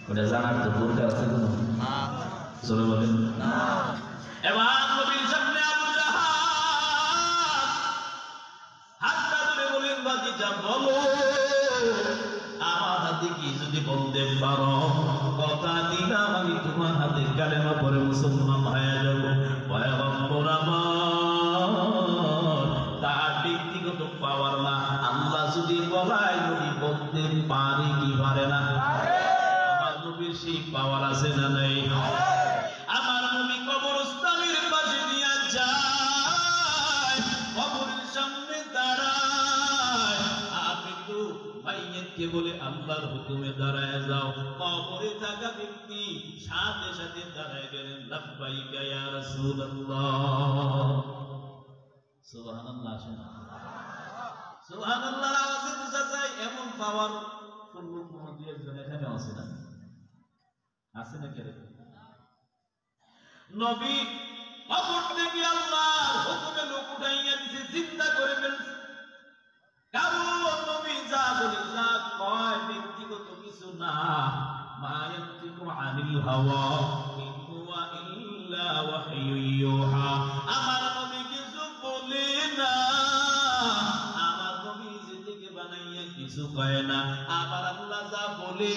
ওটা জানার তো দরকার আছে কোনো না জোরে বলেন না এবার নবীর সামনে আবু জাহাল হাতটা ধরে বলেন ভাতিজা বলো আমার হাতে কি যদি বলতে পারো কথা দিলাম আমি তোমার হাতে কালেমা পড়ে মুসলমান হয়ে যাব পয়গম্বর আমার তার ব্যক্তিগত পাওয়ার না আল্লাহ যদি বলায় নবী বলতে পারে কি পারে না আমার নবীর সেই পাওয়ার আছে না নাই আমার নবী কবরস্থানের পাশে দিয়া যায় কবরের সামনে দাঁড়ায় আপনি তো মাইয়াতকে বলে আল্লাহর হুকুমে দাঁড়ায় যাও কবরে থাকা ব্যক্তি সাথে সাথে দাঁড়ায় গেলেন লাব্বাইকা ইয়া রাসূলুল্লাহ সুবহানাল্লাহ সুবহানাল্লাহ আওয়াজে বোঝা যায় এমন পাওয়ার ফুল্লু মুহাম্মদ একজন এখানে আছে না আছে না কে নবী কবর থেকে আল্লাহর হুকুমে লোক উঠাইয়া দিয়েছে চিন্তা করে ফেলছে কারণ নবী যা বলে যা কয় ব্যক্তিগত কিছু না মা ইয়াতিকু আনিল হাওয়া ইন হুয়া ইল্লা ওয়াহয়ু ইউহা আমার নবী কিছু বলে না আমার নবী নিজেকে বানাইয়া কিছু কয় না আমার আল্লাহ যা বলে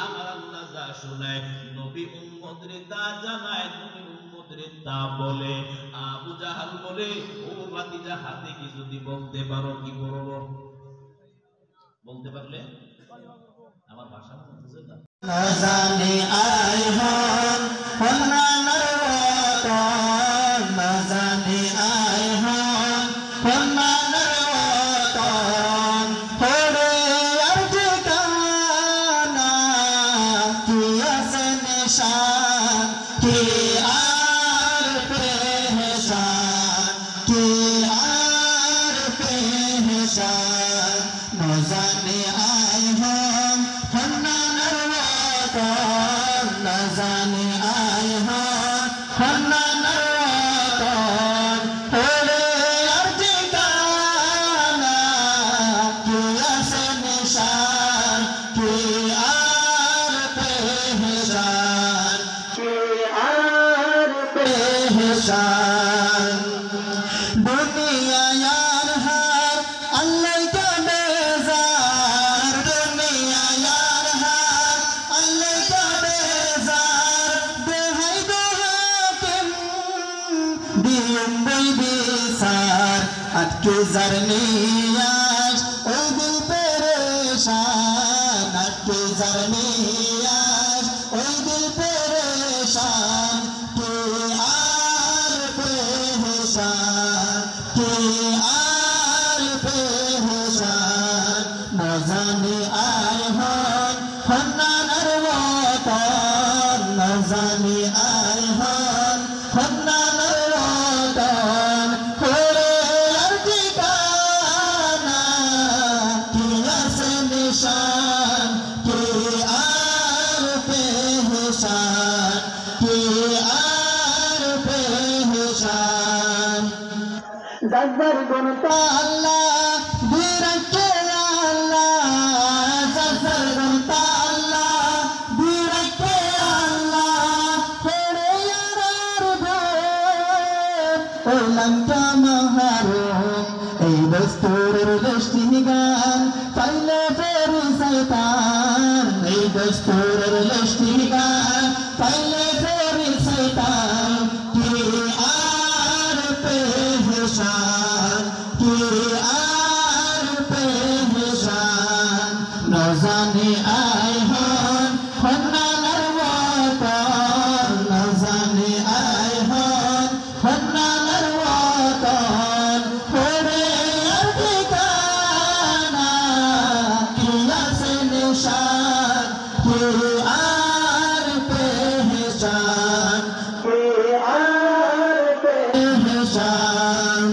আমার আল্লাহ যা শোনায় নবী উম্মতরে তা জানায় নবী উম্মতরে তা বলে আবু জাহাল বলে ও ভাতিজা হাতে কি যদি বলতে পারো কি করব বলতে পারলে আমার ভাষা বুঝছেন না নাজানি আইহান হন্নানার নাজানি আইহান হন্নানার পড়ে আর ঠিকানা কি আছে নিশান কি আর পেহচান কি আর পেহচান নাজানি আইহান হন্নানার নাজানি আইহান হন্নানার পড়ে আর ঠিকানা কি আছে নিশান কি আর পেহচান কি আর পেহচান দুনিয়া यार हार अल्लाह का बेजार दुनिया यार हार अल्लाह का बेजार बेहाय दोहाकिम दियम बेसार अटके जरनियाश ओ दिल परेशान अटके जरनियाश ओ दिल परेशान के आर पेहचान के आर पेहचान नजाने आए हन हन्नानर वतन नजाने आए हन हन्नानर वतन होरे यार ठिकाना की से निशान के आर पेहचान के आर पेहचान जबर गुनता अल्लाह बिरके अल्लाह जबर गुनता अल्लाह बिरके अल्लाह तेरे यार दे ओलम का महरूम ए दस्तूर लश्ती गान पहले फेरी शैतान ए दस्तूर लश्ती गान पहले फेरी शैतान के आर पेहचान के आर पेहचान नजाने आए हन हन्नानर वतन नजाने आए हन हन्नानर वतन होरे यार ठिकाना किया से निशान के आर पेहचान के आर पेहचान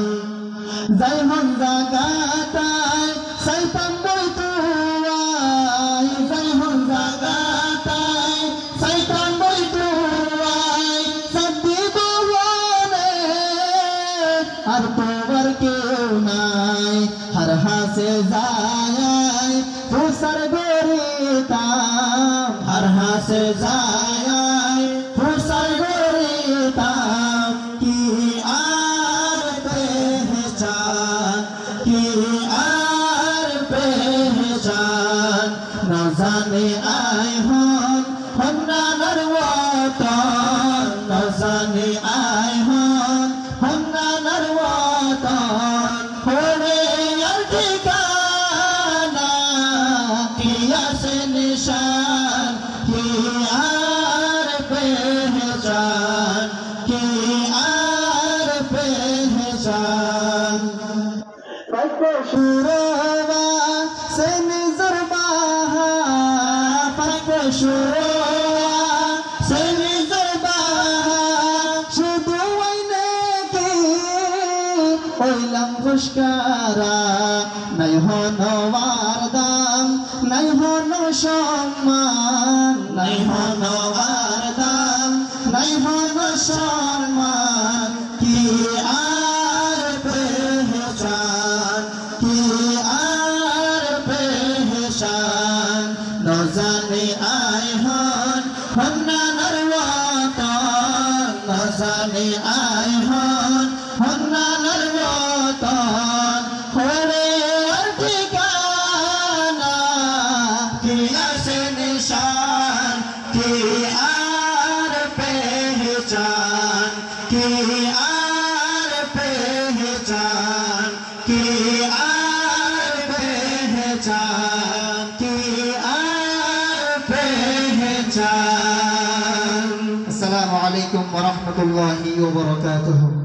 जय हम जागाताय शैतान बइतुआय जय हम जागाताय शैतान बइतुआय सदी दुआने আর তোর কেউ নাই हर हासे जाय तुसर गोरीताम हर হাসে যায় ফুসার গরিতাম কি আর পেহচান কি আর পেহচান না জানে আয় হন নানার ওয়াতন না জানে আয় হন নানার ওয়াতন হরে আর ঠিকানা কি আছে নিশান কি আর পেহচান কি আর পেহচান শুরবা সে নিজর বাহা শুরবা সে নিজর বাহা শুধু ওইনে ওইলাম ফুসকারা নাই হনওয়ার দাম নাই হন সম্মান নাই হনওয়ার দাম নাই হন সম্মান কি আর পেহচান কি আর পেহচান ন জানে আয় হন নানার ওয়াতন ন জানে আয় হন নানার ওয়াতন হরে আর ঠিকানা কি আছে নিশান কি আর পেহচান কি আর পেহচান কি আর পেহচান কি আর পেহচান। আসসালামু আলাইকুম ওয়া রাহমাতুল্লাহি ওয়া বারাকাতুহু।